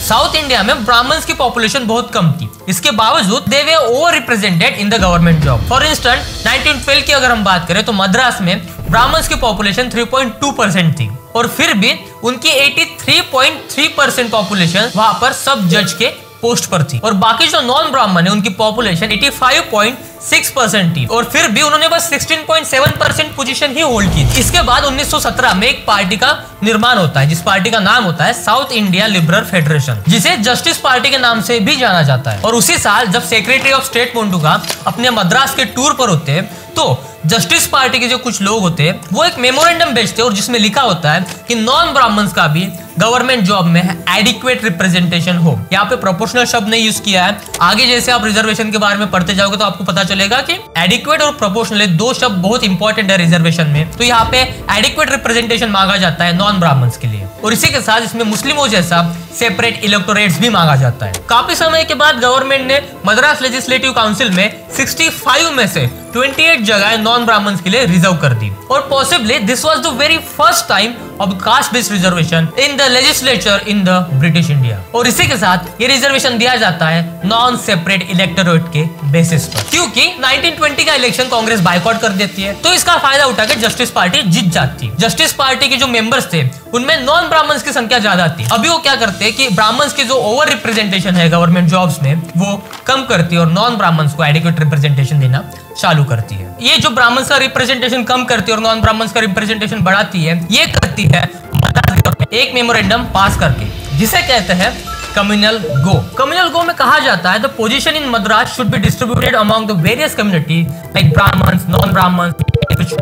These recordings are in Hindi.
साउथ इंडिया में ब्राह्मण्स की पॉपुलेशन बहुत कम थी, इसके बावजूद they were over represented in the government job. For instance 1912 की अगर हम बात करें तो मद्रास में ब्राह्मण्स की पॉपुलेशन 3.2% थी और फिर भी उनकी 83.3% पॉपुलेशन वहां पर सब जज के पोस्ट पर थी और बाकी जो नॉन ब्राह्मण है उनकी पॉपुलेशन 85.6% थी और फिर भी उन्होंने बस 16.7% पोजीशन ही होल्ड की थी। इसके बाद 1917 में एक पार्टी का निर्माण होता है जिस पार्टी का नाम होता है साउथ इंडिया लिबरल फेडरेशन, जिसे जस्टिस पार्टी के नाम से भी जाना जाता है। और उसी साल जब सेक्रेटरी ऑफ स्टेट मोन्टुगा अपने मद्रास के टूर पर होते हैं तो जस्टिस पार्टी के जो कुछ लोग होते हैं वो एक मेमोरेंडम भेजते हैं और जिसमें लिखा होता है कि नॉन ब्राह्मण्स का भी गवर्नमेंट जॉब में एडिक्वेट रिप्रेजेंटेशन हो। यहाँ पे प्रोपोर्शनल शब्द नहीं यूज किया है, आगे जैसे आप रिजर्वेशन के बारे में पढ़ते जाओगे तो आपको पता चलेगा कि एडिक्वेट और प्रोपोर्शनल दो शब्द बहुत इंपॉर्टेंट है रिजर्वेशन में। तो यहाँ पे एडिक्वेट रिप्रेजेंटेशन मांगा जाता है नॉन ब्राह्मण्स के लिए और इसी के साथ इसमें मुस्लिमों जैसा सेपरेट इलेक्टोरेट्स भी मांगा जाता है। काफी समय के बाद गवर्नमेंट ने मद्रास लेजिस्लेटिव काउंसिल में 65 में से 28 जगह नॉन ब्राह्मण्स के लिए रिजर्व कर दी और possibly this was the very first time of caste based reservation in the legislature in the British India. और इसी के साथ ये रिजर्वेशन दिया जाता है नॉन सेपरेट इलेक्टोरेट के बेसिस पर, क्योंकि 1920 का इलेक्शन कांग्रेस बायकॉट कर देती है तो इसका फायदा उठा के जस्टिस पार्टी जीत जाती है। जस्टिस पार्टी के जो मेंबर्स थे उनमें नॉन ब्राह्मण्स की संख्या ज्यादा थी। अभी वो क्या करते हैं कि ब्राह्मण्स की जो ओवर रिप्रेजेंटेशन है गवर्नमेंट जॉब्स में वो कम करती है और नॉन ब्राह्मण्स को एडिक्वेट रिप्रेजेंटेशन देना चालू करती है। ये जो ब्राह्मण्स का रिप्रेजेंटेशन कम करती है और नॉन ब्राह्मण्स का रिप्रेजेंटेशन बढ़ाती है, ये करती है मद्रास गवर्नमेंट एक मेमोरेंडम पास करके जिसे कहते हैं कम्युनल गो। कम्युनल गो में कहा जाता है the position in Madras should be distributed among the various community like Brahmins, non Brahmins,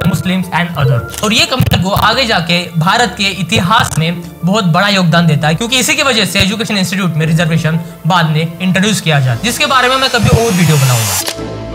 Muslims and other. और ये कम्युनल गो आगे जाके भारत के इतिहास में बहुत बड़ा योगदान देता है क्योंकि इसी की वजह से एजुकेशन इंस्टीट्यूट में रिजर्वेशन बाद में इंट्रोड्यूस किया जाता है, जिसके बारे में मैं कभी और वीडियो बनाऊंगा।